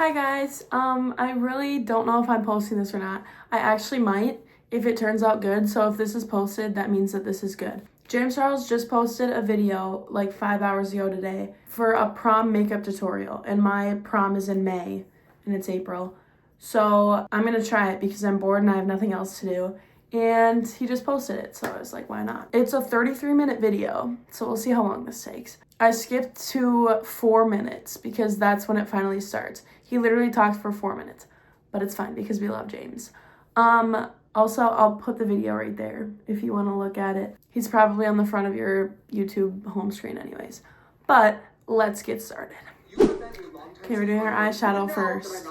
Hi guys, I really don't know if I'm posting this or not. I actually might if it turns out good, so if this is posted, that means that this is good. James Charles just posted a video like 5 hours ago today for a prom makeup tutorial, and my prom is in May, and it's April. So I'm gonna try it because I'm bored and I have nothing else to do. And he just posted it, so I was like, why not? It's a 33-minute video, so we'll see how long this takes. I skipped to 4 minutes because that's when it finally starts. He literally talked for 4 minutes, but it's fine because we love James. Also, I'll put the video right there if you want to look at it. He's probably on the front of your YouTube home screen anyways. But let's get started. Okay, we're doing our eyeshadow first.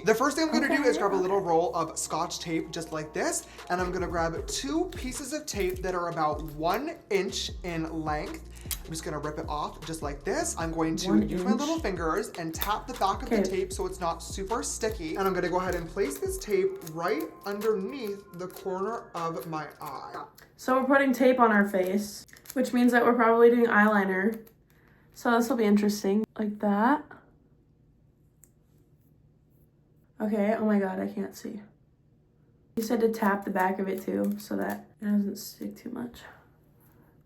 The first thing I'm going to do is grab a little roll of Scotch tape just like this, and I'm going to grab 2 pieces of tape that are about 1 inch in length. I'm just going to rip it off just like this. I'm going to use my little fingers and tap the back of the tape so it's not super sticky. And I'm going to go ahead and place this tape right underneath the corner of my eye. So we're putting tape on our face, which means that we're probably doing eyeliner. So this will be interesting, like that. Okay, oh my god, I can't see. He said to tap the back of it too, so that it doesn't stick too much.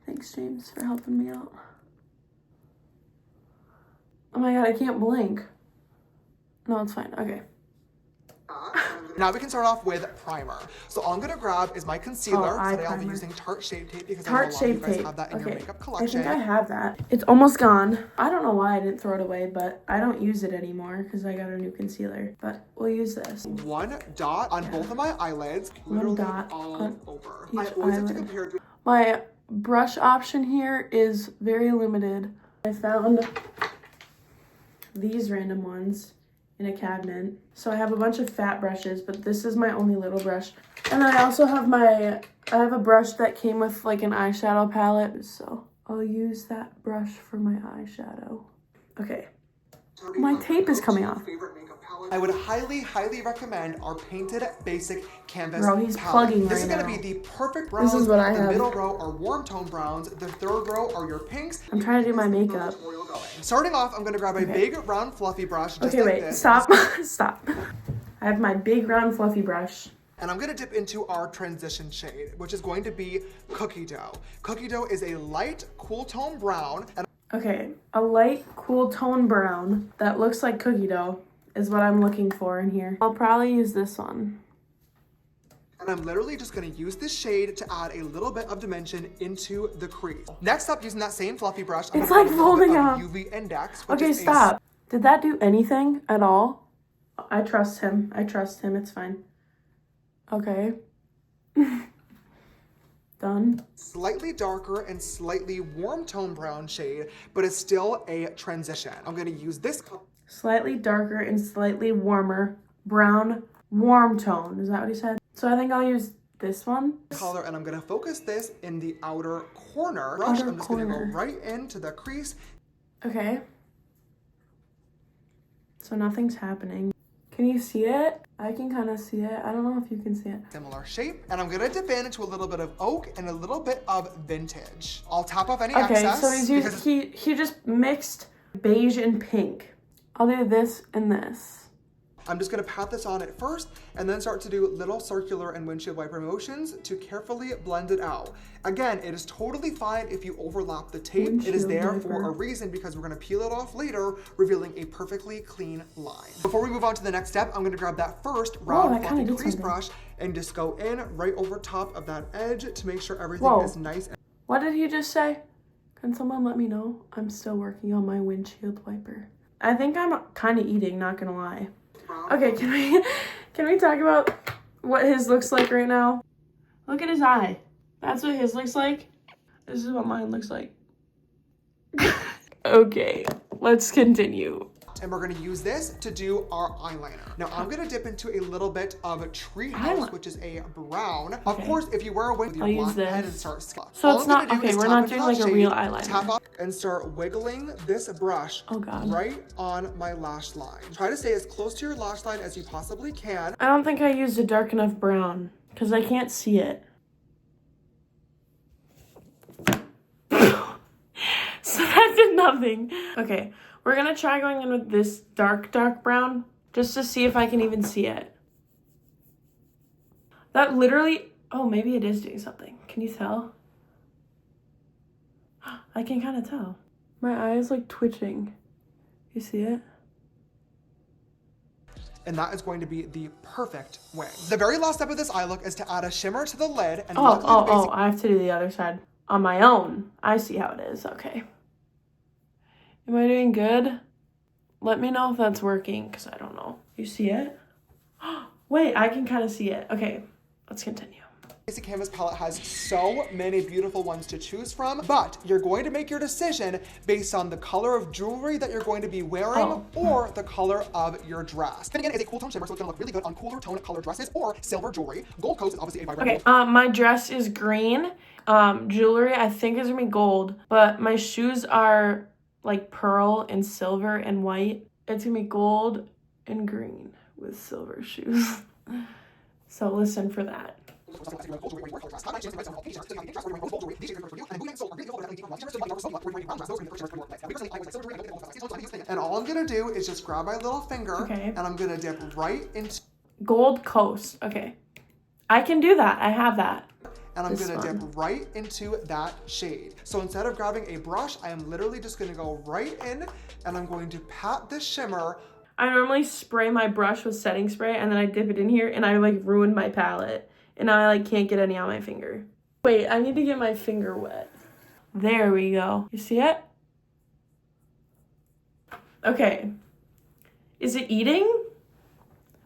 Thanks, James, for helping me out. Oh my god, I can't blink. No, it's fine, okay. Now we can start off with primer. So all I'm going to grab is my concealer. Today I'll be using Tarte Shape Tape because I know a lot of you guys have that in your makeup collection. I think I have that. It's almost gone. I don't know why I didn't throw it away, but I don't use it anymore because I got a new concealer. But we'll use this. 1 dot on both of my eyelids. One dot all on over. each I always have to eyelid. compare. My brush option here is very limited. I found these random ones in a cabinet. So I have a bunch of fat brushes, but this is my only little brush. And then I also have I have a brush that came with like an eyeshadow palette. So I'll use that brush for my eyeshadow. Okay, my tape is coming off. I would highly recommend our Painted Basic Canvas Bro, he's palette. plugging This right is going now. to be the perfect browns. This is what I the have. middle row are warm tone browns. The third row are your pinks. I'm trying to do my makeup. Starting off, I'm going to grab a big, round, fluffy brush. Just Okay, like wait, this. stop, stop. I have my big, round, fluffy brush. And I'm going to dip into our transition shade, which is going to be Cookie Dough. Cookie Dough is a light, cool tone brown. And Okay, a light, cool tone brown that looks like cookie dough is what I'm looking for in here. I'll probably use this one. And I'm literally just going to use this shade to add a little bit of dimension into the crease. Next up, using that same fluffy brush, I'm It's gonna like add a little bit folding of up. UV Index. Which Okay, is stop. Did that do anything at all? I trust him. I trust him. It's fine. Okay. Done. Slightly darker and slightly warm tone brown shade, but it's still a transition. I'm going to use this Slightly darker and slightly warmer brown warm tone. Is that what he said? So I think I'll use this one. color, and I'm going to focus this in the outer corner. Brush, Outer I'm just going to go corner. right into the crease. Okay. So nothing's happening. Can you see it? I can kind of see it. I don't know if you can see it. Similar shape, and I'm going to dip into a little bit of oak and a little bit of vintage. I'll tap off any Okay, excess. so he's used, he just mixed beige and pink. I'll do this and this. I'm just going to pat this on at first and then start to do little circular and windshield wiper motions to carefully blend it out. Again, it is totally fine if you overlap the tape. It is there for a reason because we're going to peel it off later, revealing a perfectly clean line. Before we move on to the next step, I'm going to grab that first round fluffy crease brush and just go in right over top of that edge to make sure everything is nice. What did he just say? Can someone let me know? I'm still working on my windshield wiper. I think I'm kind of eating, not gonna lie. Okay, can we talk about what his looks like right now? Look at his eye. That's what his looks like. This is what mine looks like. Okay, let's continue. And we're going to use this to do our eyeliner. Now I'm going to dip into a little bit of Treehouse, which is a brown. Of course, if you wear a wig with your black pen and start so it's not, okay, we're not doing like a real eyeliner. Tap up and start wiggling this brush right on my lash line. Try to stay as close to your lash line as you possibly can. I don't think I used a dark enough brown because I can't see it. So that did nothing. Okay, we're gonna try going in with this dark brown just to see if I can even see it. That literally, oh, maybe it is doing something. Can you tell? I can kind of tell. My eye is like twitching. You see it? And that is going to be the perfect wing. The very last step of this eye look is to add a shimmer to the lid. And I have to do the other side on my own. I see how it is. Okay. Am I doing good? Let me know if that's working, because I don't know. You see it? Wait, I can kind of see it. Okay, let's continue. Basic Canvas palette has so many beautiful ones to choose from, but you're going to make your decision based on the color of jewelry that you're going to be wearing or the color of your dress. Finnegan is a cool tone shimmer, so it's gonna look really good on cooler tone color dresses or silver jewelry. Gold Coast is obviously a vibrant gold. My dress is green. Jewelry, I think is gonna be gold, but my shoes are like pearl and silver and white. It's gonna be gold and green with silver shoes. So listen for that. And all I'm gonna do is just grab my little finger and I'm gonna dip right into Gold Coast. Okay, I can do that. I have that. And I'm gonna dip right into that shade. So instead of grabbing a brush, I am literally just gonna go right in and I'm going to pat this shimmer. I normally spray my brush with setting spray and then I dip it in here and I like ruined my palette. And now I like can't get any on my finger. Wait, I need to get my finger wet. There we go. You see it? Okay. Is it eating?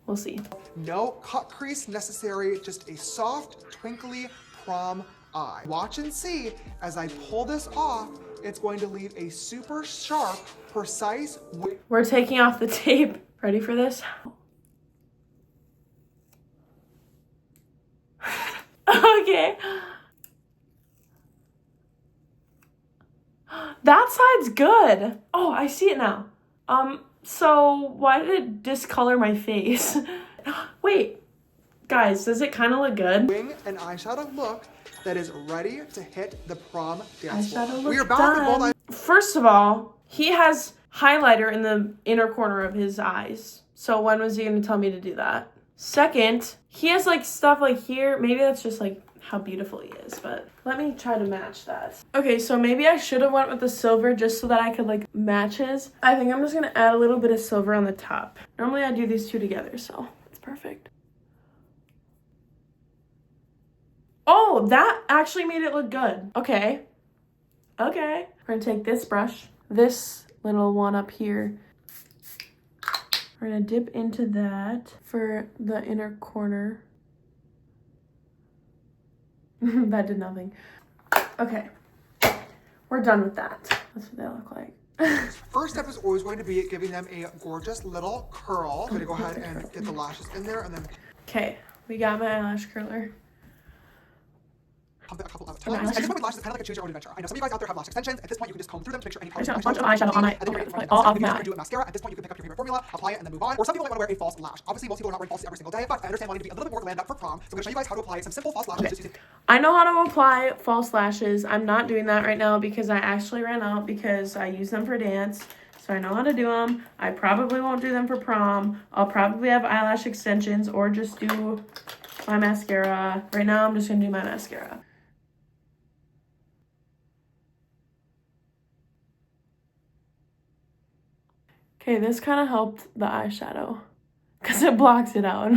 We'll see. No cut crease necessary, just a soft, twinkly prom eye. Watch and see, as I pull this off, it's going to leave a super sharp, precise. We're taking off the tape. Ready for this? Okay. That side's good. Oh, I see it now. So why did it discolor my face? Wait, guys, does it kind of look good? Wing and eyeshadow look that is ready to hit the prom dance floor. We are done. First of all, he has highlighter in the inner corner of his eyes. So when was he going to tell me to do that? Second, he has like stuff like here. Maybe that's just like how beautiful he is, but let me try to match that. Okay, so maybe I should have went with the silver just so that I could like match his. I think I'm just gonna add a little bit of silver on the top. Normally I do these two together, so it's perfect. Oh, that actually made it look good. Okay. We're gonna take this brush, this little one up here. We're gonna dip into that for the inner corner. That did nothing. Okay, we're done with that. That's what they look like. First step is always going to be giving them a gorgeous little curl. I'm gonna go ahead and get the lashes in there and then. Okay, we got my eyelash curler. A couple of times. At this point with lashes, it's kind of like a choose your own adventure. I know some of you guys out there have lash extensions. At this point, you can just comb through them to make sure any color. I just got a bunch of eyeshadow on my. All of that. Do a mascara. At this point, you can pick up your favorite formula, apply it, and then move on. Or some people might want to wear a false lash. Obviously, most people are not wearing falsies every single day, but I understand wanting to be a little bit more glammed up for prom. So I'm going to show you guys how to apply some simple false lashes. Okay. I know how to apply false lashes. I'm not doing that right now because I actually ran out because I use them for dance. So I know how to do them. I probably won't do them for prom. I'll probably have eyelash extensions or just do my mascara. Right now, I'm just going to do my mascara. Okay, this kind of helped the eyeshadow because it blocks it out.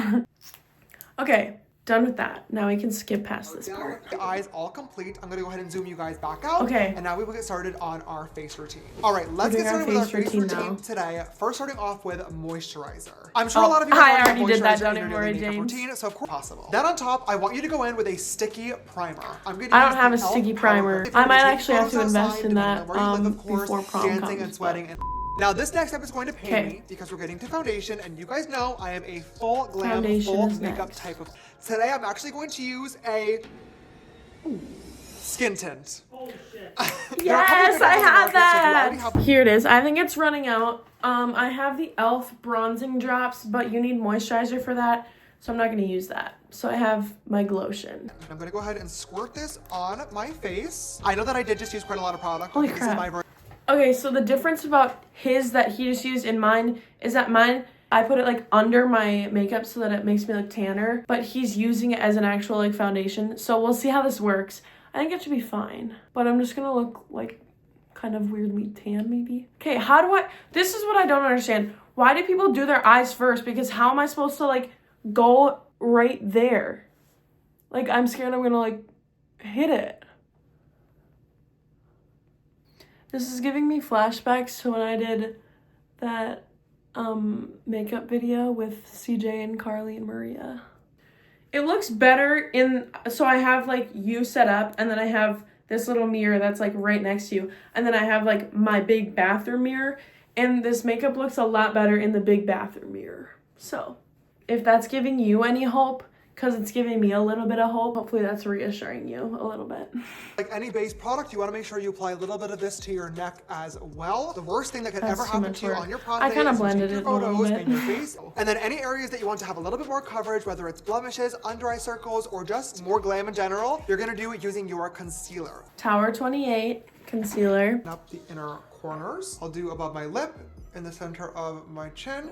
Okay, done with that. Now we can skip past this part. The eyes all complete. I'm gonna go ahead and zoom you guys back out. Okay. And now we will get started on our face routine. All right, let's get started with our face routine today. First, starting off with moisturizer. I'm sure a lot of you I already did that. Don't even worry, James. Routine, so of course possible. Then on top, I want you to go in with a sticky primer. I don't have a sticky primer. I might actually have to invest in that before prom dancing and sweating. Now this next step is going to pain me because we're getting to foundation, and you guys know I am a full glam, full makeup type of. Today I'm actually going to use a skin tint. Oh shit! Yes, I have that. Here it is. I think it's running out. I have the e.l.f. bronzing drops, but you need moisturizer for that, so I'm not going to use that. So I have my Glotion. I'm going to go ahead and squirt this on my face. I know that I did just use quite a lot of product. Holy crap. Okay, so the difference about his that he just used and mine is that mine I put it like under my makeup so that it makes me look tanner, but he's using it as an actual like foundation. So we'll see how this works. I think it should be fine, but I'm just gonna look like kind of weirdly tan maybe. Okay, this is what I don't understand. Why do people do their eyes first? Because how am I supposed to like go right there? Like I'm scared I'm gonna like hit it. This is giving me flashbacks to when I did that makeup video with CJ and Carly and Maria. It looks better so I have like you set up, and then I have this little mirror that's like right next to you, and then I have like my big bathroom mirror, and this makeup looks a lot better in the big bathroom mirror. So if that's giving you any hope, because it's giving me a little bit of hope, hopefully that's reassuring you a little bit. Like any base product, you want to make sure you apply a little bit of this to your neck as well. The worst thing that could ever happen to you on your prom day is you take your photos and your face, and then any areas that you want to have a little bit more coverage, whether it's blemishes, under eye circles, or just more glam in general, you're gonna do it using your concealer. Tower 28 concealer. Up the inner corners. I'll do above my lip, in the center of my chin,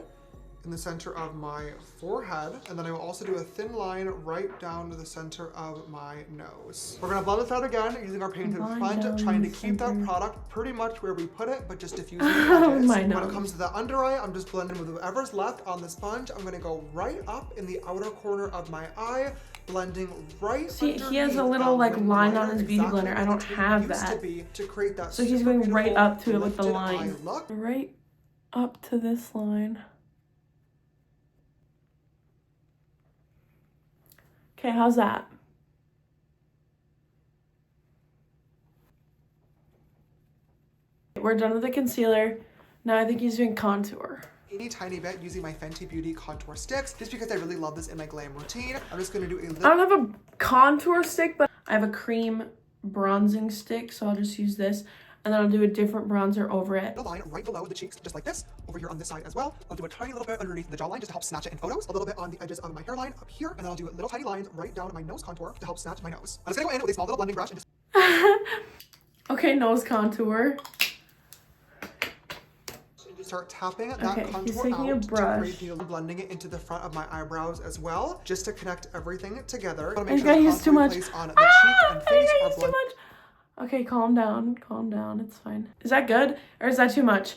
in the center of my forehead, and then I will also do a thin line right down to the center of my nose. We're gonna blend this out again using our painted sponge, trying to keep that product pretty much where we put it, but just diffusing the edges. When it comes to the under eye, I'm just blending with whatever's left on the sponge. I'm gonna go right up in the outer corner of my eye, blending right. See, he has a little like line on his beauty blender. I don't have that. To create that so he's going right up to it with the line. Right up to this line. Okay, how's that? We're done with the concealer. Now I think he's doing contour. Teeny tiny bit using my Fenty Beauty contour sticks, just because I really love this in my glam routine. I'm just gonna do a little. I don't have a contour stick, but I have a cream bronzing stick, so I'll just use this. And then I'll do a different bronzer over it. The line right below the cheeks, just like this. Over here on this side as well. I'll do a tiny little bit underneath the jawline just to help snatch it in photos. A little bit on the edges of my hairline up here. And then I'll do little tiny lines right down my nose contour to help snatch my nose. I'm just gonna go in with a small little blending brush and just... Okay, nose contour. Start tapping that contour he's taking out a brush. to create blending it into the front of my eyebrows as well, just to connect everything together. I think I used too much. On the cheek and face I used too much. Okay, calm down, it's fine. Is that good, or is that too much?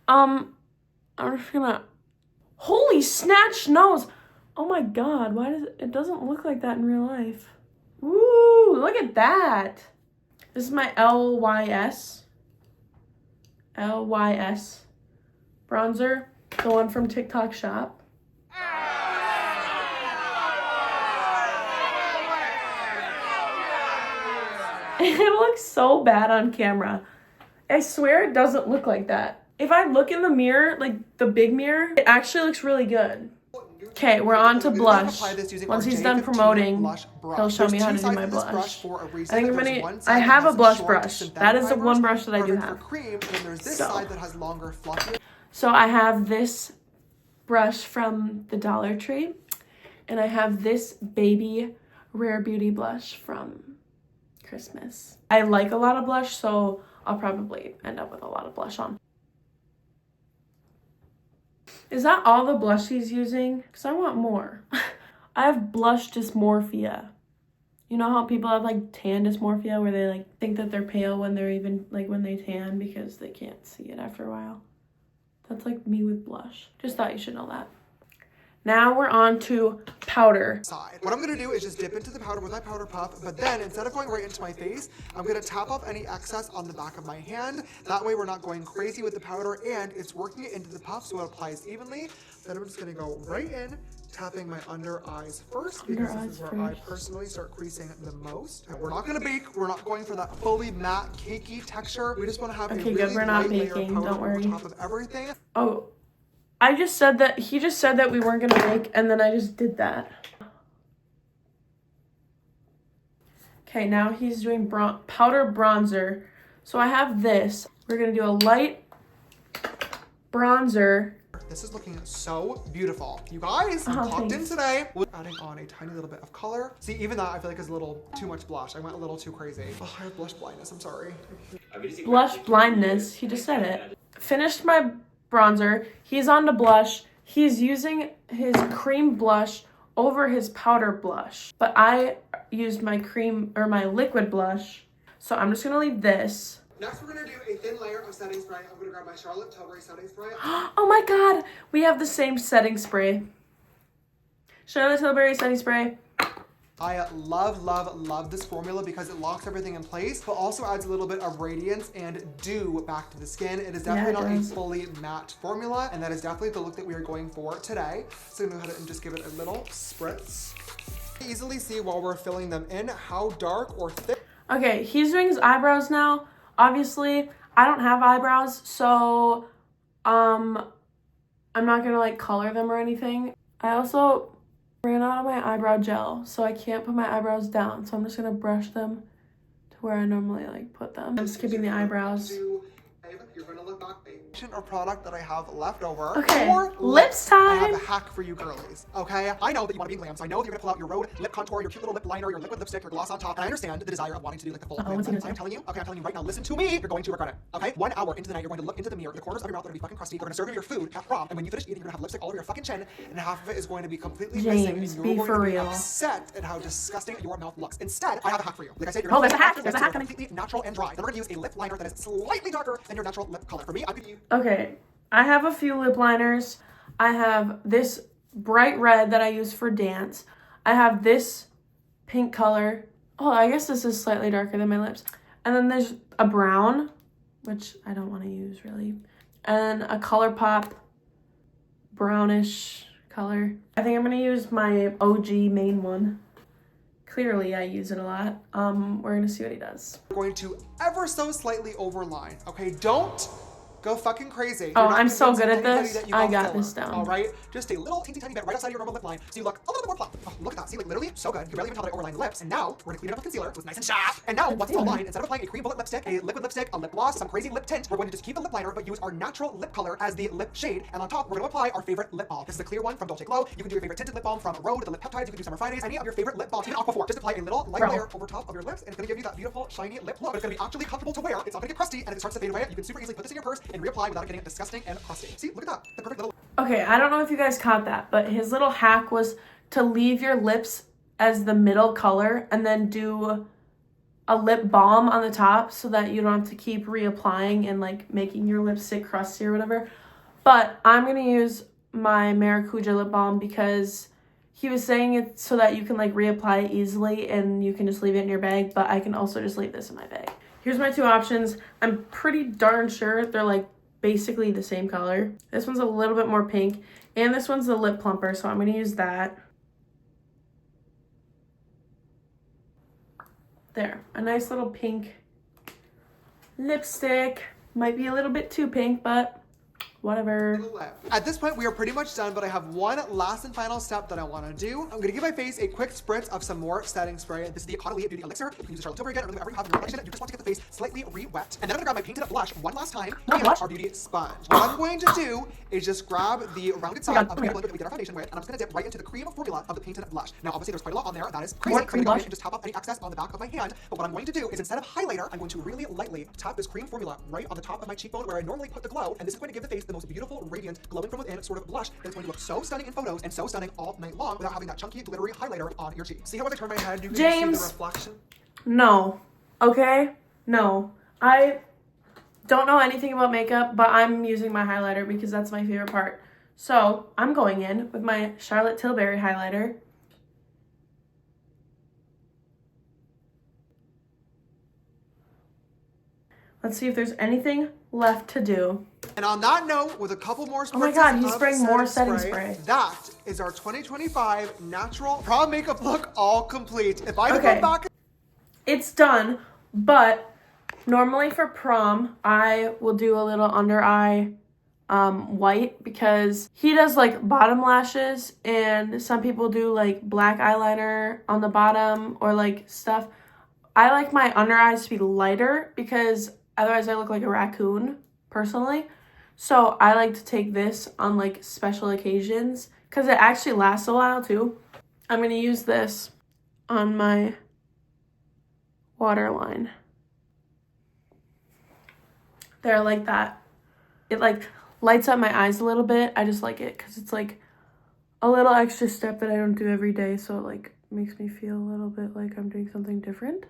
I'm just gonna, holy snatch nose. Oh my God, why does it doesn't look like that in real life. Woo, look at that. This is my LYS bronzer, the one from TikTok Shop. It looks so bad on camera. I swear it doesn't look like that. If I look in the mirror, like the big mirror, it actually looks really good. Okay, we're on to blush. Once he's done promoting, he'll show me how to do my blush. I have a blush brush. That is the one brush that I do have. So I have this brush from the Dollar Tree, and I have this baby Rare Beauty blush from Christmas. I like a lot of blush, so I'll probably end up with a lot of blush on. Is that all the blush he's using? Because I want more. I have blush dysmorphia. You know how people have like tan dysmorphia where they like think that they're pale when they're even like when they tan because they can't see it after a while? That's like me with blush. Just thought you should know that. Now we're on to powder. What I'm gonna do is just dip into the powder with my powder puff, but then instead of going right into my face, I'm gonna tap off any excess on the back of my hand. That way we're not going crazy with the powder and it's working it into the puff so it applies evenly. Then I'm just gonna go right in, tapping my under eyes first, because this is where I personally start creasing the most. And we're not gonna bake, we're not going for that fully matte, cakey texture. We just wanna have a really light layer of powder over top of everything. Oh. He just said that we weren't gonna make, and then I just did that. Okay, now he's doing powder bronzer. So I have this. We're gonna do a light bronzer. This is looking so beautiful. You guys, I'm locked in today. Adding on a tiny little bit of color. See, even that I feel like is a little too much blush. I went a little too crazy. Oh, I have blush blindness, I'm sorry. Blush blindness, he just said it. Finished my bronzer. He's on to blush. He's using his cream blush over his powder blush. But I used my liquid blush. So I'm just going to leave this. Next, we're going to do a thin layer of setting spray. I'm going to grab my Charlotte Tilbury setting spray. Oh my god, we have the same setting spray. Charlotte Tilbury setting spray. I love this formula because it locks everything in place, but also adds a little bit of radiance and dew back to the skin. It is definitely not a fully matte formula, and that is definitely the look that we are going for today. So I'm gonna go ahead and just give it a little spritz. You can easily see while we're filling them in how dark or thick. Okay, he's doing his eyebrows now. Obviously, I don't have eyebrows, so I'm not gonna like color them or anything. I also ran out of my eyebrow gel, so I can't put my eyebrows down. So I'm just gonna brush them to where I normally like put them. I'm skipping the eyebrows. You're gonna look back or product that I have left over. Okay, or lips time. I have a hack for you girlies, okay? I know that you want to be glam, so I know that you're gonna pull out your Rhode lip contour, your cute little lip liner, your liquid lipstick, your gloss on top, and I understand the desire of wanting to do like the full glam. I'm telling you right now, listen to me, you're going to regret it, okay? 1 hour into the night, you're going to look into the mirror, the corners of your mouth are gonna be fucking crusty, you're gonna serve you your food at prom, and when you finish eating, you're gonna have lipstick all over your fucking chin, and half of it is going to be completely missing, and you're going to be upset at how disgusting your mouth looks. Instead, I have a hack for you. Like I said, you're there's a hack. There's a hack. Completely natural and dry. Then we're gonna use a lip liner that is slightly darker than your natural lip color. For me, I'm gonna use. Okay, I have a few lip liners. I have this bright red that I use for dance. I have this pink color. Oh, I guess this is slightly darker than my lips. And then there's a brown, which I don't want to use really. And a ColourPop brownish color. I think I'm gonna use my OG main one. Clearly, I use it a lot. We're gonna see what he does. We're going to ever so slightly overline, okay? Don't go fucking crazy. Oh, I'm so good at this. I got this down. All right? Just a little teeny tiny bit right outside of your normal lip line so you look a little bit more plump. Oh, look at that. See, like literally so good. You barely even tell that I overlined the lips. And now we're gonna clean it up with concealer. It was nice and sharp. And now once it's all lined, instead of applying a cream bullet lipstick, a liquid lipstick, a lip gloss, some crazy lip tint, we're going to just keep the lip liner but use our natural lip color as the lip shade. And on top, we're gonna apply our favorite lip balm. This is a clear one from Dolce Glow. You can do your favorite tinted lip balm from Rhode, the lip peptides. You can do Summer Fridays, any of your favorite lip balms, even Aquaphor. Just apply a little light layer over top of your lips, and it's gonna give you that beautiful shiny lip look. But it's gonna be actually comfortable to wear. It's not gonna get crusty, and if it starts to fade away, you can super easily put this in your purse and reapply without it getting disgusting and crusty. See, look at that. The perfect little. Okay, I don't know if you guys caught that, but his little hack was to leave your lips as the middle color and then do a lip balm on the top so that you don't have to keep reapplying and like making your lipstick crusty or whatever. But I'm going to use my Maracuja lip balm because he was saying it so that you can like reapply it easily and you can just leave it in your bag, but I can also just leave this in my bag. Here's my two options. I'm pretty darn sure they're like basically the same color. This one's a little bit more pink and this one's the lip plumper, so I'm going to use that. There, a nice little pink lipstick. Might be a little bit too pink, but whatever. At this point, we are pretty much done, but I have one last and final step that I want to do. I'm going to give my face a quick spritz of some more setting spray. This is the Caudalie Beauty Elixir. You can use the Charlotte Tilbury again, or whatever you have in your collection. You just want to get the face slightly re-wet. And then I'm going to grab my painted blush one last time, and our beauty sponge. What I'm going to do is just grab the rounded side of the blender that we did our foundation with, and I'm just going to dip right into the cream formula of the painted blush. Now, obviously, there's quite a lot on there. That is crazy. I'm going to go and just tap up any excess on the back of my hand. But what I'm going to do is instead of highlighter, I'm going to really lightly tap this cream formula right on the top of my cheekbone where I normally put the glow. And this is going to give the face the most beautiful, radiant, glowing from within sort of blush that's going to look so stunning in photos and so stunning all night long without having that chunky, glittery highlighter on your cheek. See how when I turn my head, you can James, see the reflection? No. Okay? No. I don't know anything about makeup, but I'm using my highlighter because that's my favorite part. So I'm going in with my Charlotte Tilbury highlighter. Let's see if there's anything left to do. And on that note, with a couple more spritzes, oh my god, he's spraying more setting spray. That is our 2025 natural prom makeup look all complete. If I could go back, it's done, but normally for prom, I will do a little under eye white because he does like bottom lashes and some people do like black eyeliner on the bottom or like stuff. I like my under eyes to be lighter because otherwise I look like a raccoon personally. So I like to take this on like special occasions because it actually lasts a while too. I'm going to use this on my waterline. There, like that. It like lights up my eyes a little bit. I just like it because it's like a little extra step that I don't do every day. So it like makes me feel a little bit like I'm doing something different.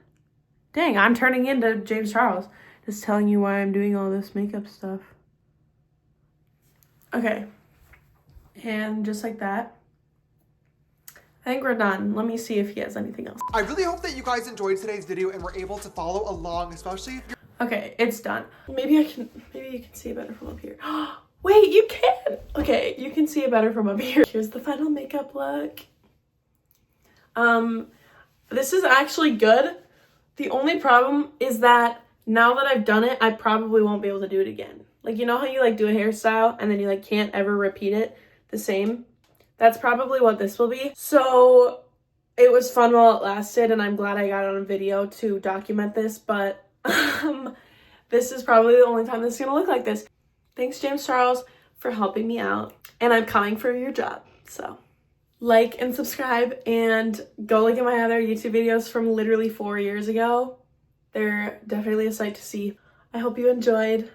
Dang, I'm turning into James Charles. Just telling you why I'm doing all this makeup stuff. Okay. And just like that. I think we're done. Let me see if he has anything else. I really hope that you guys enjoyed today's video and were able to follow along, especially if you're... Okay, it's done. Maybe you can see it better from up here. Wait, you can! Okay, you can see it better from up here. Here's the final makeup look. This is actually good. The only problem is that now that I've done it, I probably won't be able to do it again. Like, you know how you like do a hairstyle and then you like can't ever repeat it the same? That's probably what this will be. So it was fun while it lasted, and I'm glad I got on a video to document this, but this is probably the only time this is gonna look like this. Thanks, James Charles, for helping me out, and I'm coming for your job. So like and subscribe, and go look at my other YouTube videos from literally 4 years ago. They're definitely a sight to see. I hope you enjoyed.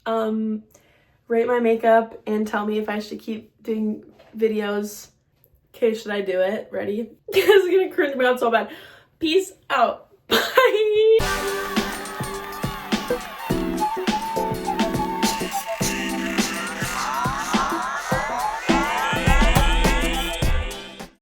Rate my makeup and tell me if I should keep doing videos. Okay, should I do it? Ready? This is gonna cringe me out so bad. Peace out. Bye.